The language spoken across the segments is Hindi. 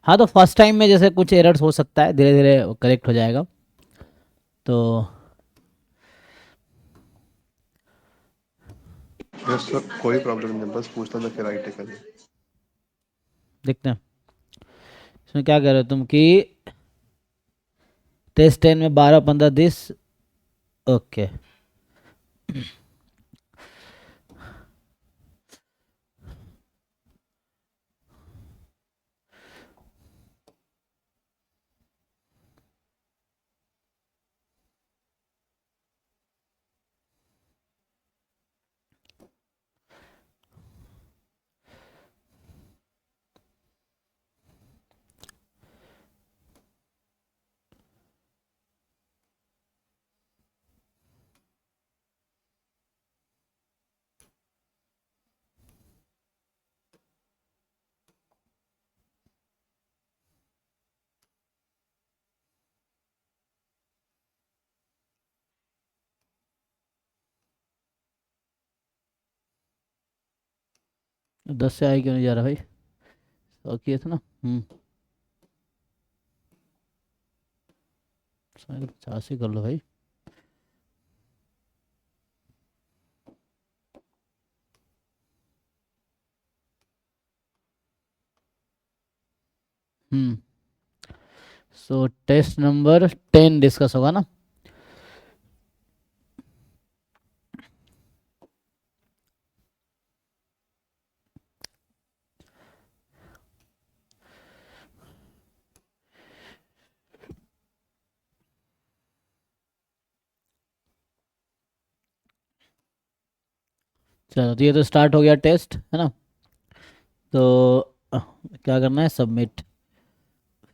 हाँ तो फर्स्ट टाइम में जैसे कुछ एरर्स हो सकता है, धीरे धीरे करेक्ट हो जाएगा। तो यस सर, कोई प्रॉब्लम नहीं, बस पूछना था फिर आई टेकन। देखते हैं इसमें क्या कह रहे हो तुम कि टेस्ट 10 में 12 15 10। ओके। दस से आई क्यों नहीं जा रहा भाई? तो किए थे ना। 50 ही कर लो भाई। हम्म। सो टेस्ट नंबर 10 डिस्कस होगा ना। चलो तो ये तो स्टार्ट हो गया टेस्ट है ना। तो क्या करना है, सबमिट।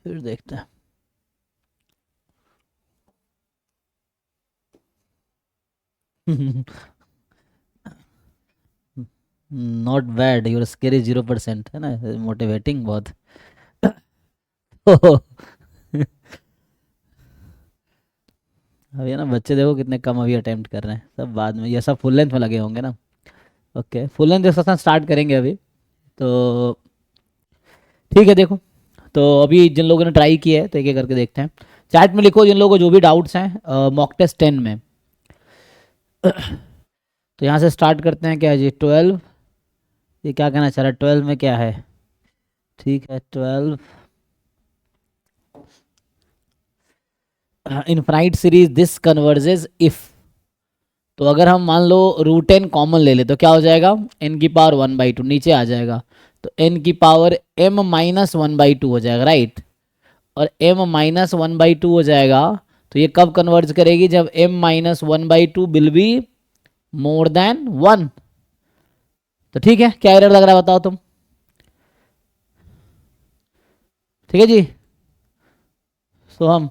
फिर देखते हैं। नॉट बैड, यूर स्केरी 0% है ना, मोटिवेटिंग बहुत। अभी है ना बच्चे देखो कितने कम अभी अटेम्प्ट कर रहे हैं, सब बाद में ये सब फुल लेंथ में लगे होंगे ना। Okay, full length discussion start करेंगे अभी। तो ठीक है देखो। तो अभी जिन लोगों ने ट्राई किया है तो एक एक करके देखते हैं। चैट में लिखो जिन लोगों को जो भी डाउट्स हैं मॉक टेस्ट 10 में। तो यहाँ से स्टार्ट करते हैं, क्या है जी 12। ये क्या कहना चाह रहा है 12 में क्या है? ठीक है 12। Infinite series this converges if. तो अगर हम मान लो रूट एन कॉमन ले ले तो क्या हो जाएगा, एन की पावर 1/2 नीचे आ जाएगा। तो एन की पावर m माइनस 1/2 हो जाएगा, राइट। और m माइनस 1/2 हो जाएगा। तो ये कब कन्वर्ज करेगी, जब m minus 1/2 will be more than 1। तो ठीक है, क्या एरर लग रहा है बताओ तुम। ठीक है जी। सोहम,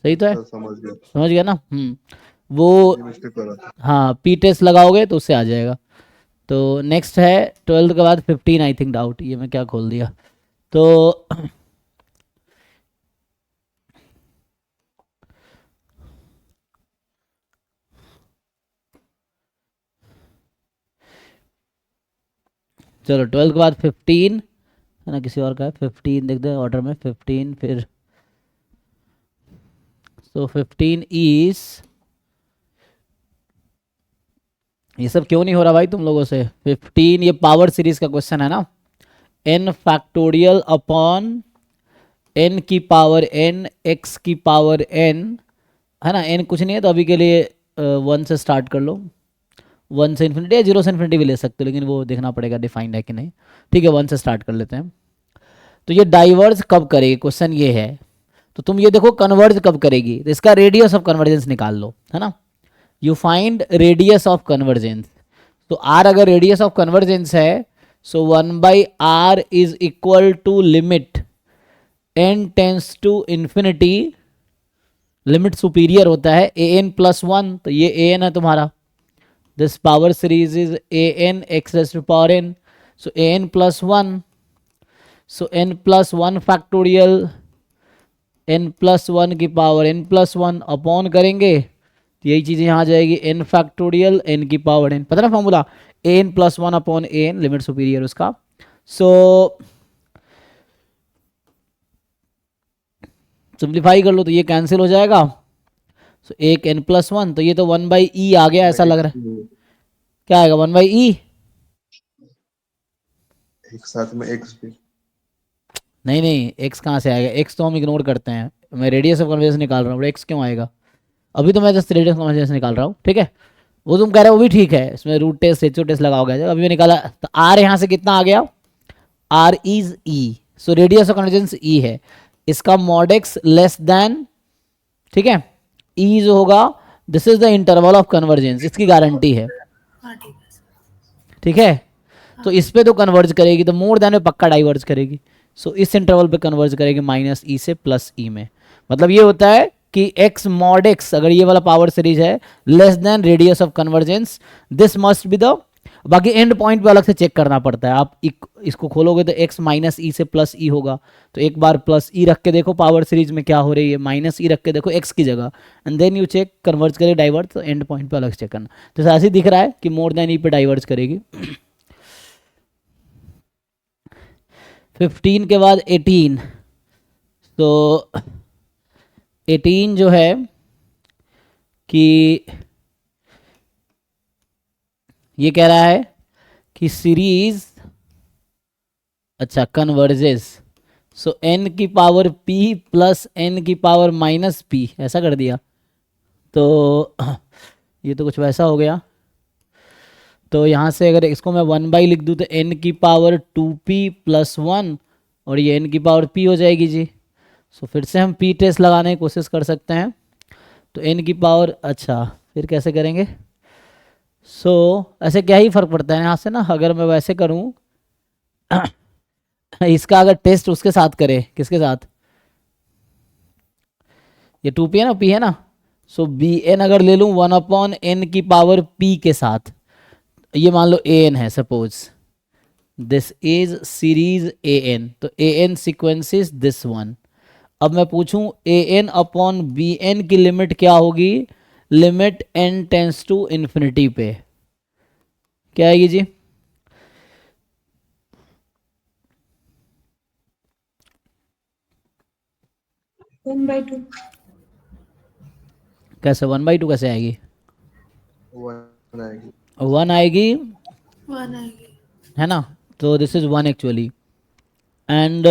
सही तो है? सर समझ गया। समझ गया ना। वो ये मिस्टेक हो रहा था। हाँ पी टेस्ट लगाओगे तो उससे आ जाएगा। तो नेक्स्ट है 12 के बाद 15 आई थिंक डाउट, ये मैं क्या खोल दिया। तो चलो 12 के बाद 15 है ना, किसी और का है 15, देखते हैं ऑर्डर में 15 फिर। सो 15 इज, ये सब क्यों नहीं हो रहा भाई तुम लोगों से। 15 ये पावर सीरीज का क्वेश्चन है ना। n फैक्टोरियल अपॉन n की पावर n x की पावर n, है ना। n कुछ नहीं है तो अभी के लिए 1 से स्टार्ट कर लो। 1 से इन्फिनिटी या 0 से इन्फिनिटी भी ले सकते हो, लेकिन वो देखना पड़ेगा डिफाइंड है कि नहीं। ठीक है 1 से स्टार्ट कर लेते हैं। तो ये डाइवर्ज कब करेगी, क्वेश्चन ये है। तो तुम ये देखो कन्वर्ज कब करेगी, तो इसका रेडियस ऑफ कन्वर्जेंस निकाल लो, है ना। You find radius of convergence. तो आर अगर रेडियस ऑफ कन्वर्जेंस है, so 1/r is equal to limit n tends to infinity. Limit superior होता है ए एन प्लस 1, तो ये ए एन है तुम्हारा। This power series is A N X raise to power N. So A N plus 1, so n plus 1 factorial, n plus 1 की पावर n प्लस 1 अपॉन करेंगे तो यही चीज़ यहाँ आ जाएगी, n फैक्टोरियल n की पावर n, पता ना formula, an plus 1 upon an limit superior उसका। सो सिंप्लीफाई कर लो तो ये कैंसिल हो जाएगा। सो एक n+1, तो ये तो 1/e आ गया ऐसा लग रहा है। क्या आएगा 1/e? एक साथ में x भी। नहीं नहीं, x कहाँ से आएगा? x तो हम इग्नोर करते हैं, मैं रेडियस ऑफ कन्वर्जेंस निकाल रहा हूँ, x क्यों आएगा? अभी तो मैं जस्ट रेडियस ऑफ कन्वर्जेंस निकाल रहा हूँ, ठीक है। वो तुम कह रहे हो वो भी ठीक है, इसमें रूट टेस्ट एचओ टेस्ट लगाओगे, अभी मैं निकाला तो r यहाँ से कितना आ गया? r is e, so radius of convergence e है, इसका मॉड x लेस देन, ठीक है, e जो होगा, this is the interval of convergence, इसकी गारंटी है, हाँ ठीक है। ठीक है। तो इस पे तो कन्वर्ज करेगी, तो मोर देन में पक्का डाइवर्ज करेगी। सो इस इंटरवल पे कन्वर्ज करेगी -e से +e में। मतलब ये होता है कि x mod x, अगर ये वाला पावर सीरीज है, less then radius of convergence, this must be the, बाकी एंड पॉइंट पे अलग से चेक करना पड़ता है। आप इसको खोलोगे तो x -e से +e होगा, तो एक बार +e रख के देखो पावर सीरीज में क्या हो रही है, -e रख के देखो x की जगह, and then you check converge करे डाइवर्ज, तो एंड पॉइंट पे अलग से चेक करना। तो ऐसे ही दिख रहा है कि मोर देन e पे डाइवर्ज करेगी। 15 के बाद 18, तो 18 जो है कि ये कह रहा है कि सीरीज, अच्छा, कन्वर्जेस, सो n की पावर p प्लस n की पावर -p, ऐसा कर दिया तो ये तो कुछ वैसा हो गया। तो यहाँ से अगर इसको मैं 1/, लिख दूँ तो n की पावर 2p + 1, और ये n की पावर p हो जाएगी जी। सो फिर से हम p टेस्ट लगाने की कोशिश कर सकते हैं, तो n की पावर, अच्छा फिर कैसे करेंगे? सो ऐसे क्या ही फर्क पड़ता है यहाँ से ना, अगर मैं वैसे करूँ इसका अगर टेस्ट उसके साथ करे, किसके साथ? ये 2p है ना, p है ना, सो bn अगर ले लूँ 1/n की पावर p के साथ, ये मान लो an है suppose, this is series an, तो an सीक्वेंसेस दिस वन। अब मैं पूछूं an/bn की लिमिट क्या होगी? Limit n tends to infinity पे क्या आएगी जी? One by two. कैसे 1/2 कैसे आएगी? 1 आएगी। 1 आएगी, वन आएगी। है ना, तो this is 1 actually, and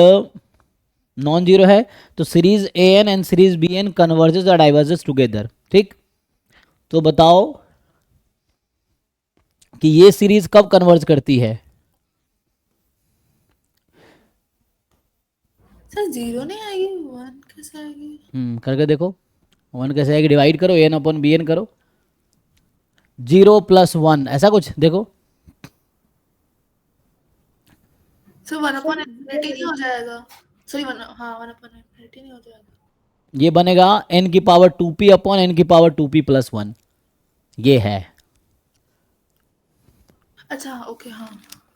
non zero है, तो series an and series bn converges और डाइवर्जेस टुगेदर, ठीक। तो बताओ कि ये सीरीज कब कन्वर्ज करती है? सर जीरो नहीं आएगी, वन कैसे आएगी? करके देखो, 1 कैसे आएगी? डिवाइड करो an/bn करो, 0 + 1 ऐसा कुछ देखो। सर 1/∞ नहीं हो जाएगा? सॉरी हाँ 1/∞ नहीं हो जाएगा। ये बनेगा n की पावर 2p/n की पावर 2p + 1, ये है। अच्छा ओके हाँ।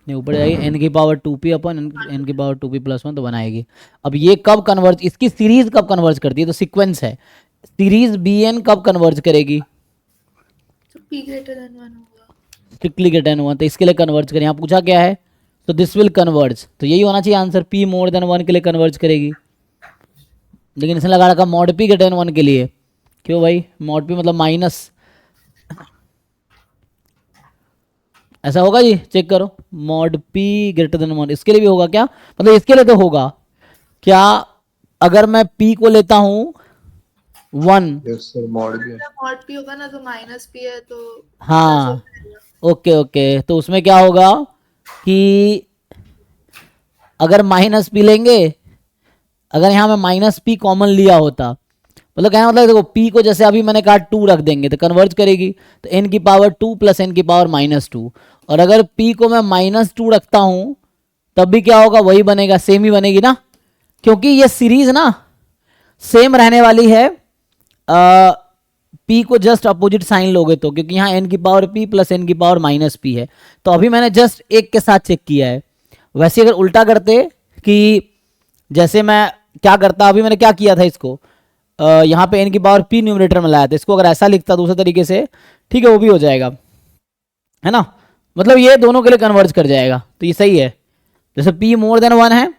नहीं, ऊपर जाएगी n की पावर 2p/n की पावर 2p + 1, तो बनाएगी। अब ये कब कन्वर्ज, इसकी सीरीज कब कन्वर्ज करती है? तो सीक्वेंस है, सीरीज bn कब कन्वर्ज करेगी? तो p greater than 1 होगा। स्ट्रिक्टली ग्रेटर देन 1, तो इसके लिए कन्वर्ज करें। यहाँ पूछा क्या है, तो दिस विल कन्वर्ज, तो यही होना चाहिए आंसर, p मोर देन 1 के लिए कन्वर्ज करेगी, लेकिन इसने लगा रखा मॉड p ग्रेटर देन 1 के लिए। क्यों भाई? मॉड p मतलब माइनस, ऐसा होगा जी? चेक करो, मॉड p ग्रेटर देन 1 इसके लिए भी होगा क्या? मतलब इसके लिए तो होगा क्या? अगर मैं p को लेता हूँ 1, यस सर, मॉड भी है। मॉड p होगा ना, तो -p है तो हाँ ओके ओके, तो उसमें क्या होगा कि अगर -p लेंगे, अगर यहाँ मैं -p कॉमन लिया होता, मतलब कहना मतलब देखो p को जैसे अभी मैंने कहा 2 रख देंगे तो कन्वर्ज करेगी, तो n की पावर 2 + n की पावर -2, और अगर p को मैं -2 रखता हूँ तब भी क्या होगा? वही बनेगा, सेम ही बनेगी ना, क्योंकि ये सीरीज ना सेम रहने वाली है। p को जस्ट अपोजिट साइन लोगे तो, क्योंकि यहाँ n की पावर p + n की पावर -p है, तो अभी मैंने जस्ट एक के साथ चेक किया है। वैसे अगर उल्टा करते कि जैसे मैं क्या करता, अभी मैंने क्या किया था, इसको यहाँ पे n की पावर p न्यूमरेटर में लाया था, इसको अगर ऐसा लिखता दूसरे तरीके से, ठीक है, वो भी हो जाएगा, है ना, मतलब ये दोनों के लिए कन्वर्ज कर जाएगा, तो ये सही है। जैसे p मोर देन 1 है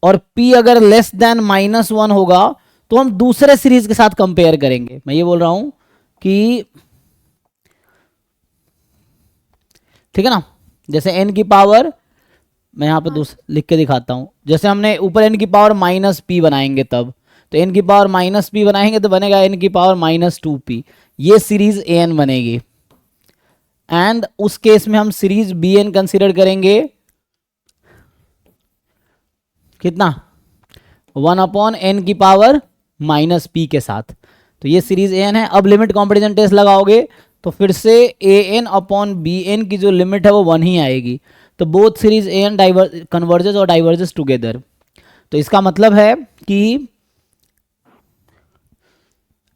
और p अगर लेस देन -1 होगा तो हम दूसरे सीरीज के साथ कंपेयर करेंगे। मैं ये बोल रहा हूं कि ठीक है ना, जैसे n की पावर, मैं यहाँ पे लिख के दिखाता हूँ, जैसे हमने ऊपर n की पावर -p बनाएंगे तब, तो n की पावर -p बनाएंगे तो बनेगा n की पावर -2p, ये सीरीज an बनेगी। एंड उस केस में हम सीरीज bn कंसीडर करेंगे कितना, 1/n की पावर -p के साथ, तो ये सीरीज an है। अब लिमिट कॉम्पेरिजन टेस्ट लगाओगे तो फिर से an/bn की जो लिमिट है वो 1 ही आएगी, तो बोथ सीरीज an कन्वर्जेस और डाइवर्जेस टुगेदर। तो इसका मतलब है कि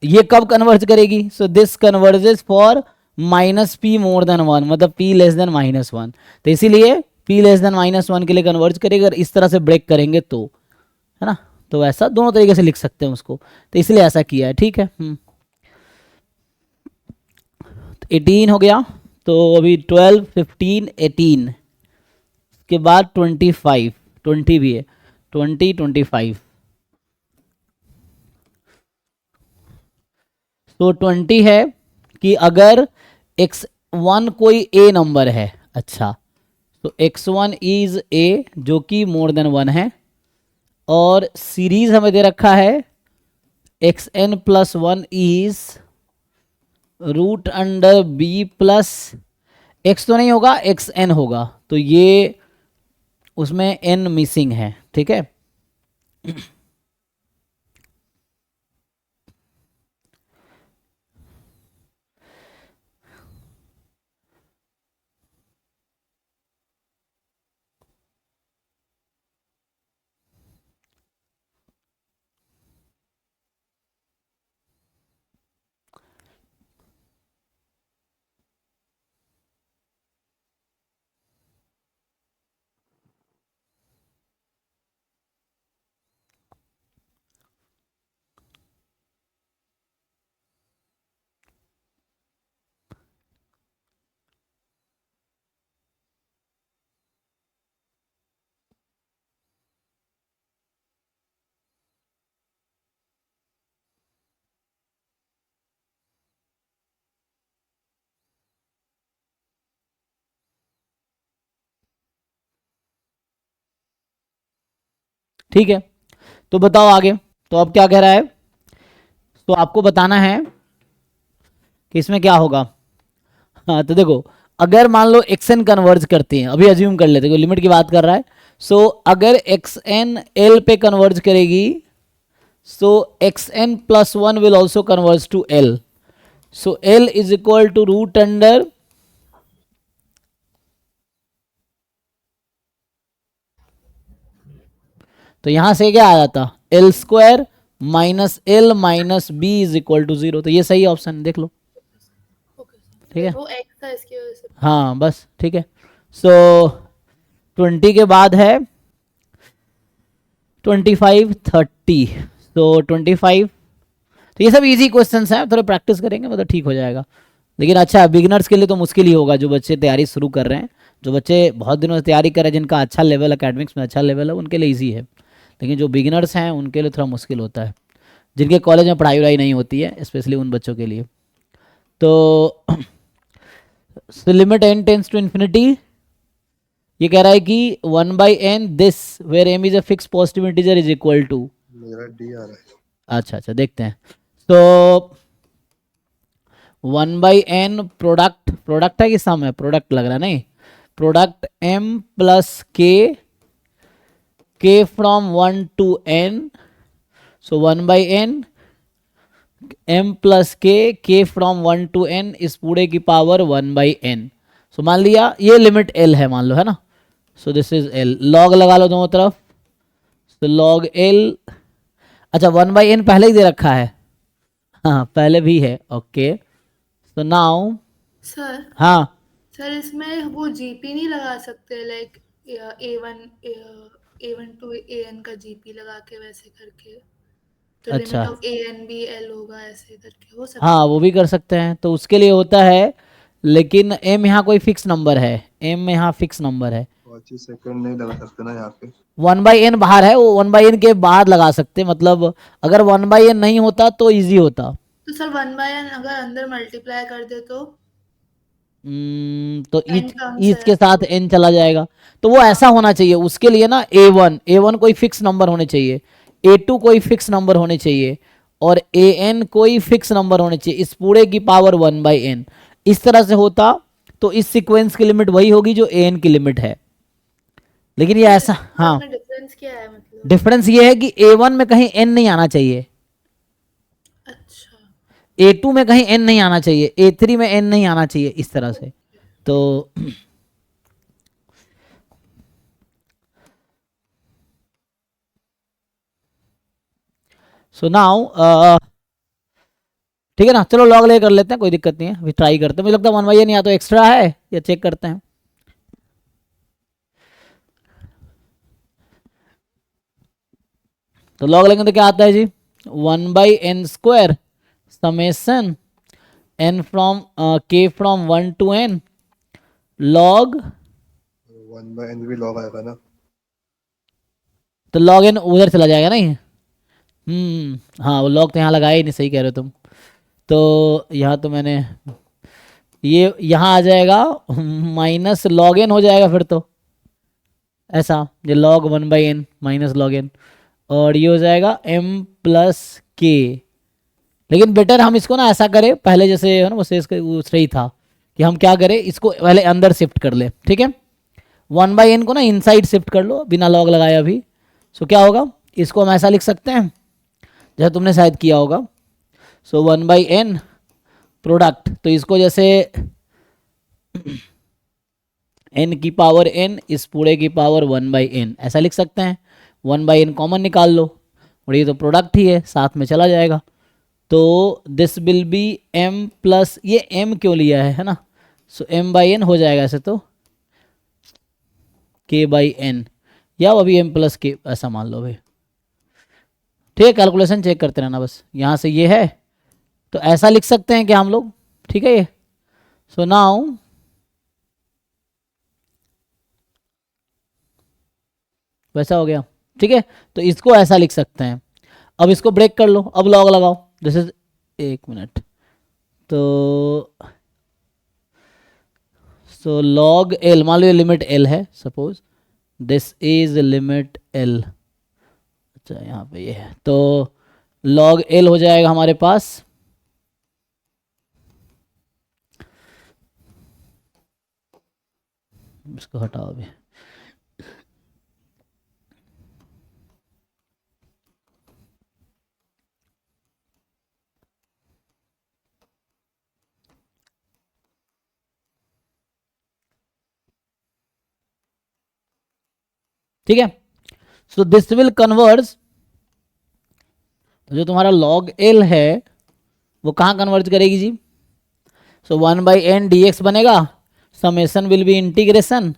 ये कब कन्वर्ज करेगी, so this converges for -p more than 1, मतलब p लेस देन -1, तो इसीलिए p लेस देन -1 के लिए कन्वर्ज करेगा, अगर इस तरह से ब्रेक करेंगे तो, है ना, तो ऐसा दोनों तरीके से लिख सकते हैं उसको, तो इसलिए ऐसा किया है, ठीक है। 18 हो गया, तो अभी 12, 15, 18 के बाद 25, 20 भी है, 20, 25, तो 20 है कि अगर x1 कोई a नंबर है, अच्छा, तो x1 इज a जो कि मोर देन 1 है, और सीरीज हमें दे रखा है xn+1 is √b plus x तो नहीं होगा, xn होगा, तो ये उसमें n मिसिंग है, ठीक है। ठीक है, तो बताओ आगे, तो अब क्या कह रहा है, तो आपको बताना है कि इसमें क्या होगा। हाँ, तो देखो, अगर मान लो xn कन्वर्ज करते हैं, अभी अज्यूम कर लेते हैं, लिमिट की बात कर रहा है, सो अगर xn l पे कन्वर्ज करेगी, सो xn+1 will also converge to l, so l is equal to √, तो यहां से क्या आ जाता, l² -l -b is equal to 0, तो ये सही ऑप्शन देख लो, ओके ठीक है, वो x था इसकी वजह से। हाँ बस ठीक है। सो 20 के बाद है 25, 30, तो 25, तो ये सब इजी क्वेश्चंस हैं, थोड़े प्रैक्टिस करेंगे मतलब ठीक हो जाएगा, लेकिन अच्छा बिगिनर्स के लिए तो मुश्किल ही होगा, जो बच्चे तैयारी शुरू कर रहे हैं, जो बच्चे बहुत दिनों से तैयारी कर रहे हैं, जिनका अच्छा लेवल एकेडमिक्स में अच्छा लेवल है, उनके लिए ईजी है, लेकिन जो बिगिनर्स हैं उनके लिए थोड़ा मुश्किल होता है, जिनके कॉलेज में पढ़ाई वढ़ाई नहीं होती है, स्पेशली उन बच्चों के लिए। तो limit n tends to infinity, ये कह रहा है कि 1/n this where m is a fix positive integer is equal to, मेरा डी आ रहा है। अच्छा अच्छा देखते हैं, तो 1/n प्रोडक्ट, प्रोडक्ट है कि सम है, प्रोडक्ट लग रहा है, नहीं, product m plus k from 1 to n, so 1/n m plus k from 1 to n, इस पूरे की पावर 1/n, सो मान लिया ये लिमिट l है, मान लो, है ना, so this is l, log लगा लो दोनों तरफ, तो लॉग l, अच्छा 1/n पहले ही दे रखा है, हाँ पहले भी है, ओके, तो नाउ, सर हाँ सर इसमें वो जीपी नहीं लगा सकते, लाइक A1 टू AN का जीपी लगा के वैसे करके, तो अच्छा, लिमिट ऑफ AN भी L होगा, ऐसे करके हो सकता हाँ है। वो भी कर सकते हैं, तो उसके लिए होता है, लेकिन m यहाँ कोई फिक्स नंबर है, m यहाँ फिक्स नंबर है, 25 सेकंड नहीं लगा सकते ना यहाँ पे। 1/n बाहर है, वो 1/n के बाद लगा सकते, मतलब अगर 1/n नहीं होता तो इजी होता। तो सर 1/n अगर अंदर मल्टीप्लाई कर दे तो तो n ईच टर्म्स ईच है। के साथ n चला जाएगा, तो वो ऐसा होना चाहिए उसके लिए ना, A1 कोई फिक्स नंबर होने चाहिए, A2 कोई फिक्स नंबर होने चाहिए, और AN कोई फिक्स नंबर होने चाहिए, इस पूरे की पावर 1/n। इस तरह से होता तो इस सीक्वेंस की लिमिट वही होगी जो AN की लिमिट है। लेकिन ये ऐसा, हाँ, में डिफरेंस क्या है मतलब? डिफरेंस ये है कि A1 में कहीं n नहीं आना चाहिए, अच्छा। A2 में कहीं n नहीं आना चाहिए, A3 में n नहीं आना चाहिए, इस तरह से। तो सो नाउ ठीक है ना, चलो लॉग ले कर लेते हैं, कोई दिक्कत नहीं है, अभी ट्राई करते हैं, मुझे लगता है 1/n या तो एक्स्ट्रा है या चेक करते हैं। तो लॉग लेंगे तो क्या आता है जी, 1/n² summation n from k from 1 to n log, 1/n भी लॉग आएगा ना। तो log n उधर चला जाएगा नहीं। हाँ, वो लॉग तो यहाँ लगाया ही नहीं, सही कह रहे हो तुम। तो यहाँ तो मैंने ये यहाँ आ जाएगा माइनस लॉग एन हो जाएगा फिर तो, ऐसा ये log 1/n minus log N, और ये हो जाएगा m+k। लेकिन बेटर हम इसको ना ऐसा करें, पहले जैसे है ना वो सही था कि हम क्या करें, इसको पहले अंदर शिफ्ट कर ले, ठीक है। 1/n को ना इनसाइड शिफ्ट कर लो बिना लॉग लगाए अभी। सो क्या होगा, इसको हम ऐसा लिख सकते हैं जैसे तुमने शायद किया होगा। सो 1/n प्रोडक्ट, तो इसको जैसे n की पावर n इस पूरे की पावर 1/n ऐसा लिख सकते हैं। 1/n कॉमन निकाल लो, और ये तो प्रोडक्ट ही है, साथ में चला जाएगा। तो दिस विल बी m+, ये m क्यों लिया है ना, सो m/n हो जाएगा ऐसे तो k/n, या अभी m+k ऐसा मान लो भाई, ठीक है। कैलकुलेशन चेक करते रहना बस, यहाँ से ये है तो ऐसा लिख सकते हैं कि हम लोग, ठीक है ये। सो नाउ वैसा हो गया, ठीक है। तो इसको ऐसा लिख सकते हैं, अब इसको ब्रेक कर लो, अब लॉग लगाओ, दिस इज, एक मिनट, तो सो लॉग एल, मान लो ये लिमिट एल है, suppose this is limit L, अच्छा यहाँ पे ये है, तो लॉग एल हो जाएगा हमारे पास, इसको हटाओ अभी, ठीक है। सो दिस विल कन्वर्ज, तो जो तुम्हारा log l है वो कहाँ कन्वर्ज करेगी जी, सो 1/n dx बनेगा, summation will be integration,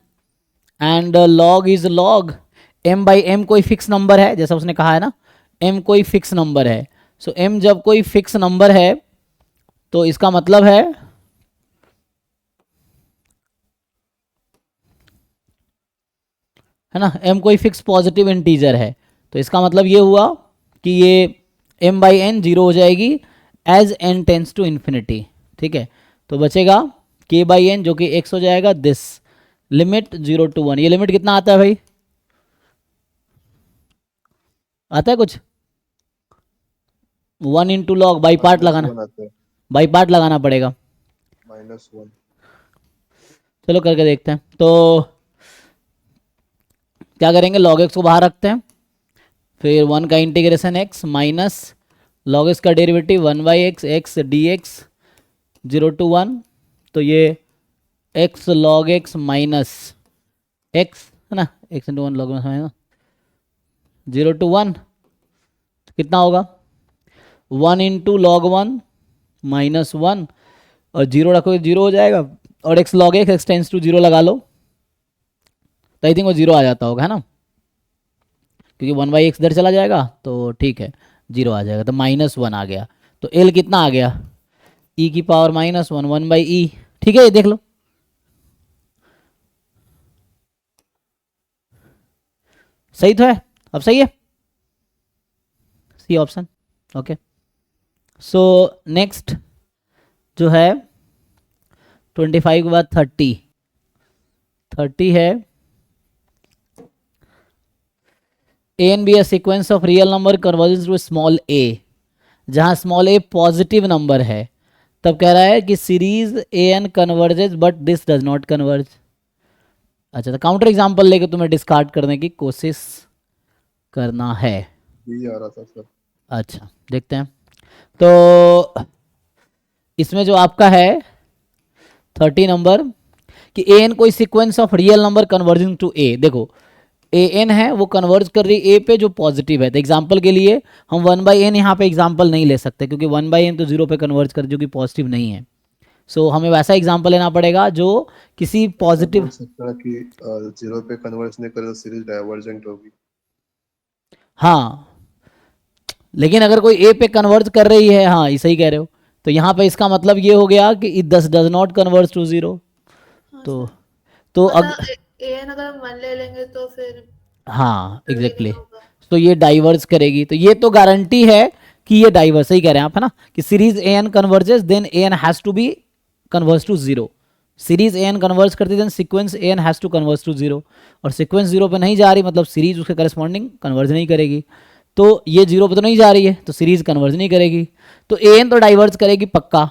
and log is log, m/m कोई फिक्स नंबर है जैसा उसने कहा है ना, m कोई फिक्स नंबर है। सो m जब कोई फिक्स नंबर है तो इसका मतलब है ना, m कोई फिक्स पॉजिटिव इंटीजर है, तो इसका मतलब ये हुआ कि ये m/n 0 हो जाएगी एज n टेंस टू इन्फिनिटी, ठीक है। तो बचेगा k/n जो कि x हो जाएगा, दिस लिमिट 0 to 1, ये लिमिट कितना आता है भाई, आता है कुछ, 1 इंटू लॉग, बाई पार्ट लगाना, 1 आता है, बाई पार्ट लगाना पड़ेगा। -1। चलो करके देखते हैं, तो क्या करेंगे, log x को बाहर रखते हैं, फिर 1 का integration x minus log x का derivative 1/x x dx 0 to 1, तो ये x log x minus x है ना, x into 1 log minus 0 to 1 कितना होगा, 1 इंटू लॉग 1 माइनस 1, और 0 रखोगे 0 हो जाएगा, और x log x tends to 0 लगा लो, तो आई थिंक वो 0 आ जाता होगा है ना, क्योंकि 1/x इधर चला जाएगा तो ठीक है 0 आ जाएगा, तो -1 आ गया, तो l कितना आ गया, e की पावर -1 1/e, ठीक है ये देख लो, सही तो है, अब सही है, C option. Okay, so next जो है 25 के बाद 30 है, a N be a sequence of real number converges to small a, जहां स्मॉल ए पॉजिटिव नंबर है, तब कह रहा है कि series A N converges but this does not converge. अच्छा, तो काउंटर एग्जांपल लेके तुम्हें डिस्कार्ड करने की कोशिश करना है। यही आ रहा था सर। अच्छा, देखते हैं। तो इसमें जो आपका है 30 नंबर कि ए एन कोई sequence of real number converging to a, देखो ए एन है वो कन्वर्ज कर रही ए पे जो पॉजिटिव है, तो एग्जाम्पल के लिए हम 1/n यहाँ पे एग्जाम्पल नहीं ले सकते क्योंकि 1/n तो जीरो पे कन्वर्ज कर जो कि पॉजिटिव नहीं है। सो हमें वैसा एग्जाम्पल लेना पड़ेगा जो किसी बोल पॉजिटिव, सकता है कि जीरो पे कन्वर्ज नहीं करे तो सीरीज डाइवर्जेंट होगी। हाँ, लेकिन अगर कोई ए पे कन्वर्ज कर रही है, हाँ ये सही कह रहे हो, तो यहाँ पे इसका मतलब ये हो गया कि it does not converge to zero. हाँ तो सर, तो मतलब ए एन अगर हम 1 ले लेंगे तो फिर हाँ भी नहीं एग्जैक्टली होगा। तो ये डाइवर्स करेगी, तो ये तो गारंटी है कि ये डाइवर्स, सही कह रहे हैं आप, है ना, कि series A N converges then a n has to be converge to zero, series A n converge करती then sequence A n has to converge to zero, और सीक्वेंस जीरो पे नहीं जा रही मतलब सीरीज उसके करस्पॉन्डिंग कन्वर्ज नहीं करेगी, तो ये जीरो पे तो नहीं जा रही है तो सीरीज कन्वर्ज नहीं करेगी, तो ए एन तो डाइवर्स करेगी पक्का।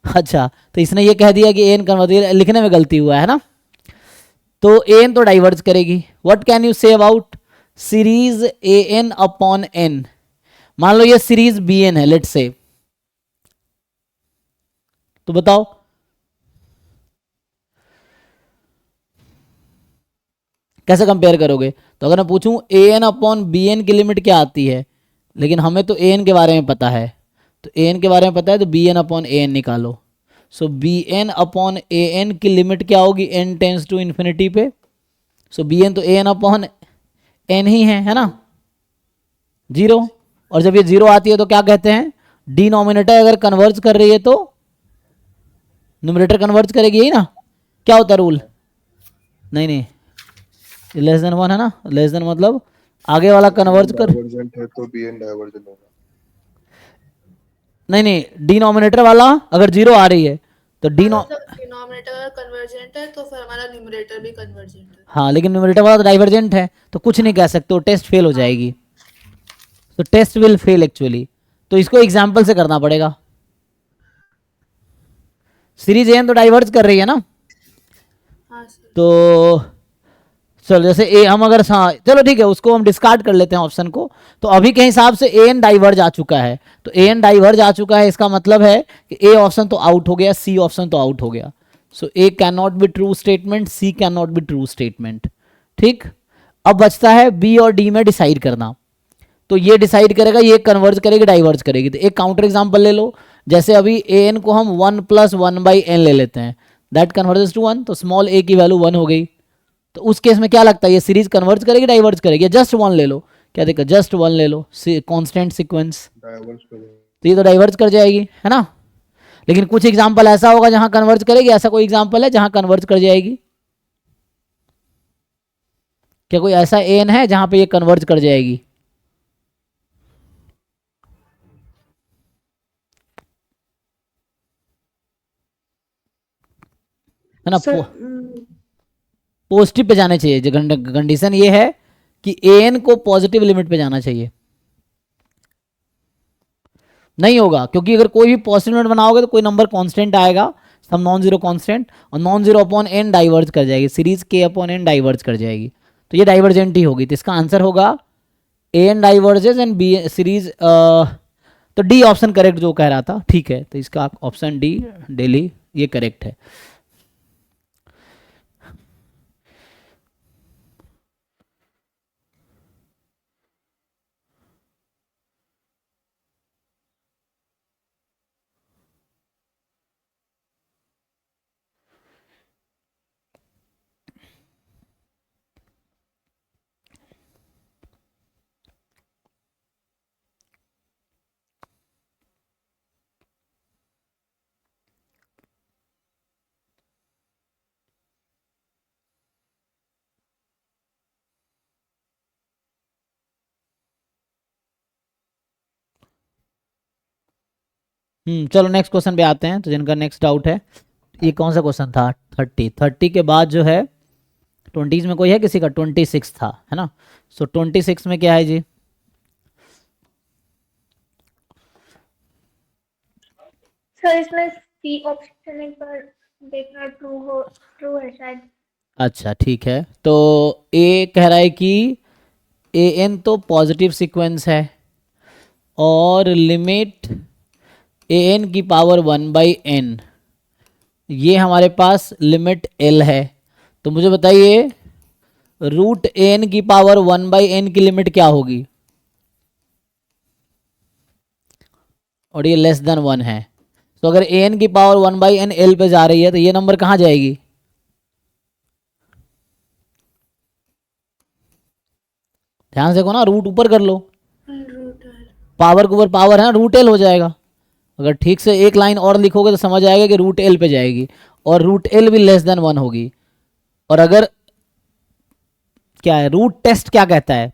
अच्छा, तो इसने ये कह दिया कि ए एन कन्वर्ज, लिखने में गलती हुआ है ना, तो ए एन तो डाइवर्ज करेगी। What can you say about series A N upon N, मान लो ये सीरीज बी एन है लेट से, तो बताओ कैसे कंपेयर करोगे। तो अगर मैं पूछूं ए एन अपॉन बी एन की लिमिट क्या आती है, लेकिन हमें तो ए एन के बारे में पता है, तो ए एन के बारे में पता है तो B N upon A N निकालो। सो बी एन अपॉन ए एन की लिमिट क्या होगी, एन टेंस टू इन्फिनिटी पे, सो बी एन तो ए एन अपॉन एन ही है ना, जीरो, और जब ये जीरो आती है तो क्या कहते हैं, डिनोमिनेटर अगर कन्वर्ज कर रही है तो न्यूमरेटर कन्वर्ज करेगी, यही ना, क्या होता है रूल, नहीं नहीं, लेस देन वन है ना, लेस देन मतलब आगे वाला कन्वर्ज कर, डाइवर्जेंट है तो बी एन डाइवर्जेंट होगा। नहीं नहीं, डिनोमिनेटर वाला अगर जीरो आ रही है तो हाँ डिनो, मतलब डिनोमिनेटर अगर कन्वर्जेंट है तो फिर हमारा न्यूमरेटर भी कन्वर्जेंट है। हाँ लेकिन न्यूमरेटर वाला तो डाइवर्जेंट है तो कुछ नहीं कह सकते, वो टेस्ट फेल हो हाँ जाएगी, तो टेस्ट विल फेल एक्चुअली, तो इसको एग्जाम्पल से करना पड़ेगा। सीरीज एन तो डाइवर्ज कर रही है ना, हाँ सर। तो चलो जैसे ए हम अगर, हाँ चलो ठीक है उसको हम डिस्कार्ड कर लेते हैं ऑप्शन को, तो अभी के हिसाब से ए एन डाइवर्ज आ चुका है, तो ए एन डाइवर्ज आ चुका है इसका मतलब है कि ए ऑप्शन तो आउट हो गया, सी ऑप्शन तो आउट हो गया, so A can not be true statement, C can not be true statement. ठीक, अब बचता है बी और डी में डिसाइड करना, तो ये डिसाइड करेगा ये कन्वर्ज करेगी डाइवर्ज करेगी, तो एक काउंटर एग्जाम्पल ले लो, जैसे अभी ए एन को हम 1+1/n ले लेते हैं, दैट कन्वर्जेस टू 1, तो स्मॉल ए की वैल्यू 1 हो गई, तो उस केस में क्या लगता है ये सीरीज कन्वर्ज करेगी डाइवर्ज करेगी, जस्ट वन ले लो, क्या देखा, जस्ट वन ले लो कांस्टेंट सीक्वेंस, डाइवर्ज करेगा। तो ये तो डाइवर्ज कर जाएगी है ना, लेकिन कुछ एग्जांपल ऐसा होगा जहां कन्वर्ज करेगी, ऐसा कोई एग्जांपल है जहां कन्वर्ज कर जाएगी, क्या कोई ऐसा एन है जहां पे ये कन्वर्ज कर जाएगी, है ना, सर पॉजिटिव पे जाने चाहिए, जो कंडीशन ये है कि एन को पॉजिटिव लिमिट पे जाना चाहिए, नहीं होगा क्योंकि अगर कोई भी पॉजिटिव लिमिट बनाओगे तो कोई नंबर कांस्टेंट आएगा, सम नॉन जीरो कांस्टेंट, और non zero upon N diverge कर जाएगी, सीरीज के अपॉन एन डाइवर्ज कर जाएगी, तो ये डाइवर्जेंट ही होगी, तो इसका आंसर होगा a n diverges and b series, तो डी ऑप्शन करेक्ट जो कह रहा था, ठीक है, तो इसका ऑप्शन डी डेली ये करेक्ट है। चलो नेक्स्ट क्वेश्चन पे आते हैं। तो जिनका नेक्स्ट डाउट है, ये कौन सा क्वेश्चन था? 30 के बाद जो है 20s में कोई है किसी का? 26 था, है ना? सो 26 में क्या है जी? सर इसमें सी ऑप्शन एक बार देखना, ट्रू है शायद। अच्छा ठीक है, तो ए कह रहा है कि ए एन तो पॉजिटिव सीक्वेंस है और लिमिट ए एन की पावर 1/n, ये हमारे पास लिमिट एल है। तो मुझे बताइए रूट एन की पावर 1/n की लिमिट क्या होगी? और ये लेस देन 1 है। तो अगर एन की पावर 1/n एल पे जा रही है तो ये नंबर कहाँ जाएगी? ध्यान से को ना, रूट ऊपर कर लो, रूट है। पावर के ऊपर पावर है ना, रूट एल हो जाएगा। अगर ठीक से एक लाइन और लिखोगे तो समझ आएगा कि रूट एल पे जाएगी और रूट एल भी लेस देन 1 होगी। और अगर क्या है, रूट टेस्ट क्या कहता है?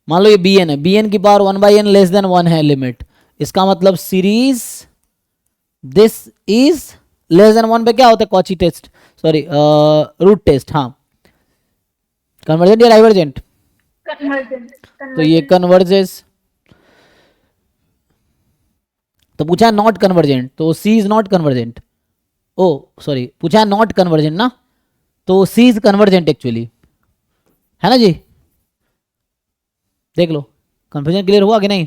मान लो ये बी एन है, बी एन की पावर 1/n लेस देन 1 है लिमिट, इसका मतलब series this is less than 1 पे क्या होता है? Cauchy test, sorry root test. हाँ, कन्वर्जेंट या डाइवर्जेंट? कन्वर्जेंट। तो ये कन्वर्जेस। तो पूछा है नॉट कन्वर्जेंट, तो C is not convergent. Oh sorry, पूछा है नॉट कन्वर्जेंट ना, तो सी इज कन्वर्जेंट एक्चुअली, है ना जी? देख लो, कंफ्यूजन क्लियर हुआ कि नहीं?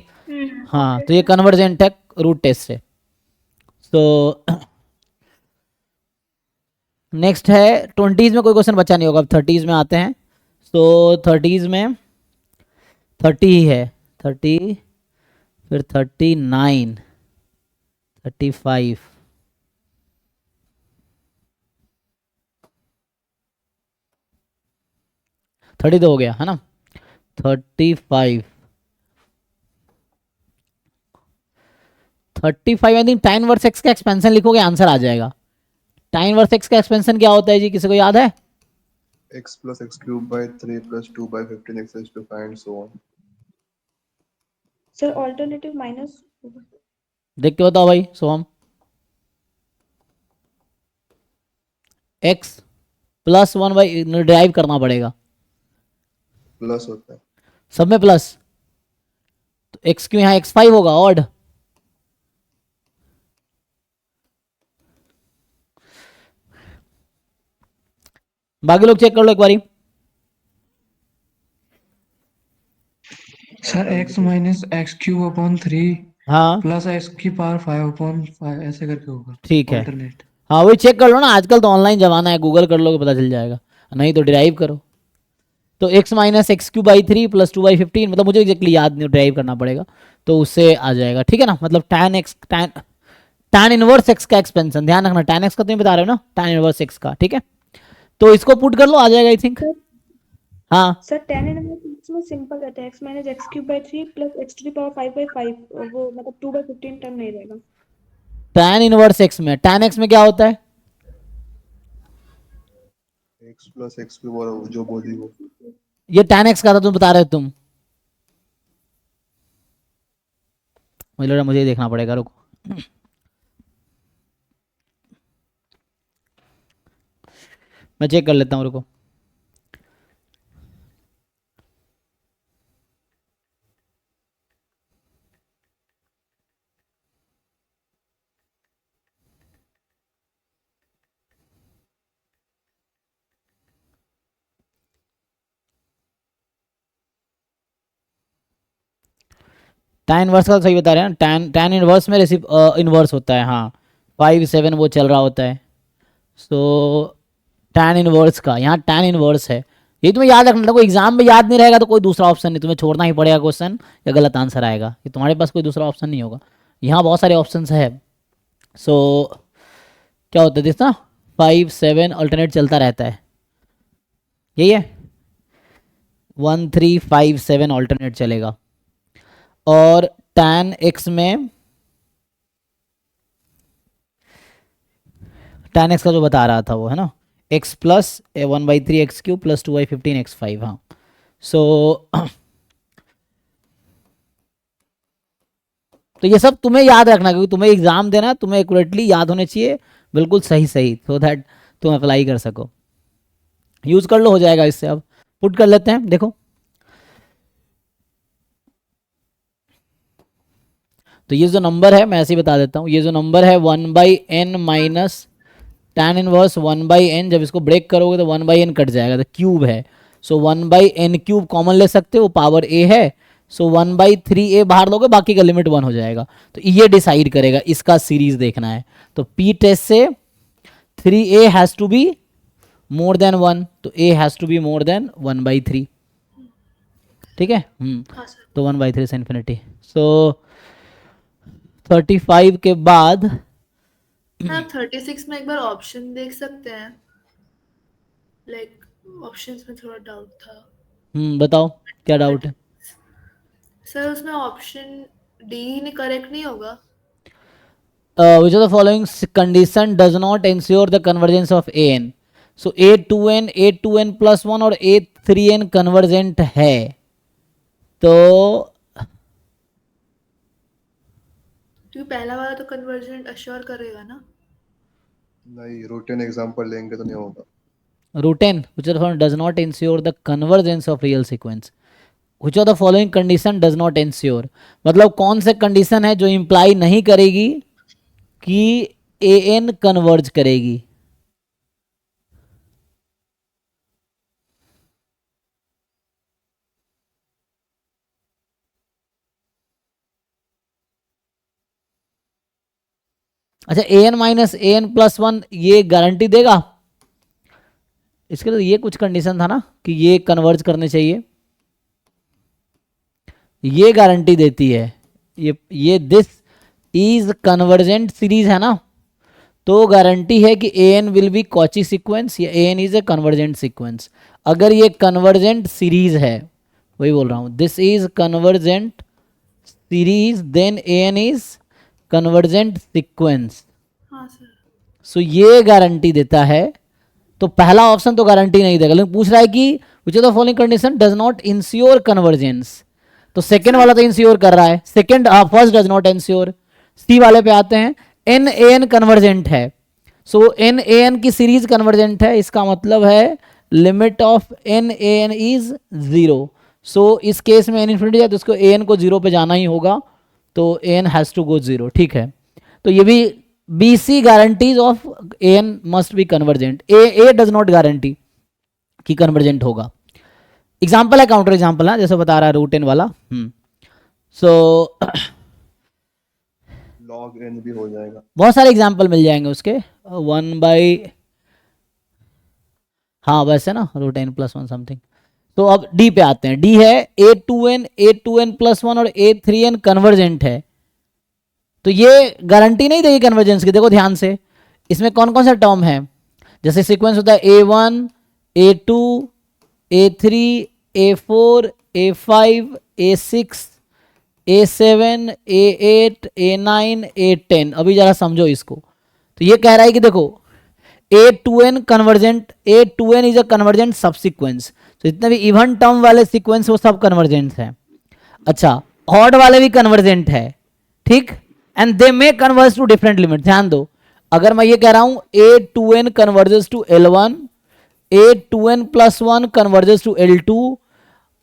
हाँ, तो ये कन्वर्जेंट है रूट टेस्ट से। तो नेक्स्ट है 20s में कोई क्वेश्चन बचा नहीं होगा, अब 30s में आते हैं। तो 30s में 30 ही है, 30 फिर 39 35 32 हो गया, है ना? 35 I think tan inverse X का एक्सपेंशन लिखोगे आंसर आ जाएगा। tan वर्स एक्स का एक्सपेंशन क्या होता है जी, किसी को याद है? x plus x cube by 3 plus 2 by 15 x raised to 5 and so on. Sir alternative minus. देख के बताओ भाई सोहम। x प्लस 1 ड्राइव करना पड़ेगा, प्लस होता है। सब में प्लस, तो x क्यों यहाँ x5 होगा ऑड। बाकी लोग चेक कर लो एक बारी। Sir x minus X cube upon 3 हाँ प्लस एक्स की पावर 5/5 ऐसे करके होगा। ठीक है, अल्टरनेट। हाँ वही चेक कर लो ना, आजकल तो ऑनलाइन जमाना है, गूगल कर लोगे पता चल जाएगा, नहीं तो डिराइव करो। तो x minus x Q by 3 plus 2/15, मतलब मुझे एग्जैक्टली याद नहीं, ड्राइव करना पड़ेगा, तो उससे आ जाएगा, ठीक है ना? मतलब tan इनवर्स x का एक्सपेंशन, ध्यान रखना tan x का तुम बता रहे हो ना, tan इनवर्स x का, ठीक है? तो इसको पुट कर लो, आ जाएगा आई थिंक। हाँ सर tan इनवर्स में सिंपल रहता है, x minus X cube by 3 प्लस x टू द पावर 5/5, वो मतलब 2/15 टर्म नहीं रहेगा। tan इनवर्स x में, tan x में क्या होता है? x plus x cube और जो बोली वो ये tan x का था, तुम बता रहे हो तुम, मुझे लग रहा है मुझे ही देखना पड़ेगा, रुको। मैं चेक कर लेता हूँ, रुको। tan इनवर्स का तो सही बता रहे हैं ना, tan इनवर्स में इनवर्स होता है, हाँ 5 7 वो चल रहा होता है। सो tan इनवर्स का यहाँ tan इनवर्स है, ये तुम्हें याद रखना था, कोई एग्जाम में याद नहीं रहेगा तो कोई दूसरा ऑप्शन नहीं, तुम्हें छोड़ना ही पड़ेगा क्वेश्चन, या गलत आंसर आएगा, ये तुम्हारे पास कोई दूसरा ऑप्शन नहीं होगा, यहाँ बहुत सारे ऑप्शन है। सो क्या होता है दिस ना, 5 7 अल्टरनेट चलता रहता है, यही है 1 3 5 7 अल्टरनेट चलेगा। और tan x में, tan x का जो बता रहा था वो है ना, x plus 1/3 x Q plus 2/15 x5, हाँ। सो तो ये सब तुम्हें याद रखना, क्योंकि तुम्हें एग्जाम देना है, तुम्हें एक्यूरेटली याद होने चाहिए, बिल्कुल सही सही, सो दैट तुम अप्लाई कर सको। यूज कर लो, हो जाएगा इससे। अब पुट कर लेते हैं, देखो तो ये जो नंबर है मैं ऐसे ही बता देता हूँ, ये जो नंबर है 1/n minus tan inverse 1/n, जब इसको ब्रेक करोगे तो 1/n कट जाएगा, तो क्यूब है, सो 1/n क्यूब कॉमन ले सकते हो, पावर a है, सो 1/3a बाहर लोगे, बाकी का लिमिट 1 हो जाएगा। तो ये डिसाइड करेगा, इसका सीरीज देखना है। तो p टेस्ट से 3a has to be more than 1, तो a has to be more than 1/3, ठीक है। हाँ सर। तो 1/3 से इन्फिनिटी। सो 35 के बाद हाँ 36 में एक बार ऑप्शन देख सकते हैं, लाइक ऑप्शंस में थोड़ा डाउट था बताओ क्या डाउट है। सर। उसमें ऑप्शन डी करेक्ट नहीं होगा? Which of the following condition does not ensure the convergence of an? So a2n plus 1 और a3n कन्वर्जेंट है, तो क्योंकि पहला वाला तो कन्वर्जेंट अश्योर करेगा ना। नहीं, रूटीन एग्जांपल लेंगे तो नहीं होगा। root n which of the following does not ensure the convergence of real sequence? Which of the following condition does not ensure, मतलब कौन से कंडीशन है जो इंप्लाई नहीं करेगी कि an कन्वर्ज करेगी। अच्छा an माइनस an प्लस 1 ये गारंटी देगा? इसके लिए ये कुछ कंडीशन था ना कि ये कन्वर्ज करने चाहिए, ये गारंटी देती है, ये दिस इज कन्वर्जेंट सीरीज है ना, तो गारंटी है कि an will be Cauchy sequence या an is a convergent sequence. अगर ये कन्वर्जेंट सीरीज है, वही बोल रहा हूँ, this is convergent series, then an is convergent sequence. हाँ सर। सो ये गारंटी देता है। तो पहला ऑप्शन तो गारंटी नहीं देगा, लेकिन पूछ रहा है कि which of the following condition does not ensure convergence, तो सेकंड वाला तो इंश्योर कर रहा है, second first does not ensure. C वाले पे आते हैं, एन ए एन कन्वर्जेंट है, सो एन ए एन की सीरीज कन्वर्जेंट है, इसका मतलब है limit of n a N is 0। So इस केस में एन इन्फिनिटी है तो इसको ए एन को 0 पे जाना ही होगा, तो A n has to go 0, ठीक है। तो ये भी BC guarantees of an must be convergent, A does not guarantee कि कन्वर्जेंट होगा। एग्जाम्पल है, काउंटर एग्जाम्पल है, जैसे बता रहा है रूट n वाला। सो log n भी हो जाएगा। बहुत सारे एग्जाम्पल मिल जाएंगे उसके, 1/, हाँ वैसे ना रूट n प्लस 1 समथिंग। तो अब D पे आते हैं, D है a2n प्लस 1 और a3n कन्वर्जेंट है, तो ये गारंटी नहीं देगी कन्वर्जेंस की। देखो ध्यान से, इसमें कौन कौन सा टर्म है, जैसे सीक्वेंस होता है a1 a2 a3 a4 a5 a6 a7 a8 a9 a10। अभी जरा समझो इसको, तो ये कह रहा है कि देखो a2n convergent, a2n is a convergent सब सीक्वेंस, तो जितने भी इवन टर्म वाले सीक्वेंस वो सब कन्वर्जेंट है। अच्छा ऑड वाले भी कन्वर्जेंट है, ठीक, and they may converge to different limit. ध्यान दो, अगर मैं ये कह रहा हूं a2n converges to L1, a2n plus 1 converges to L2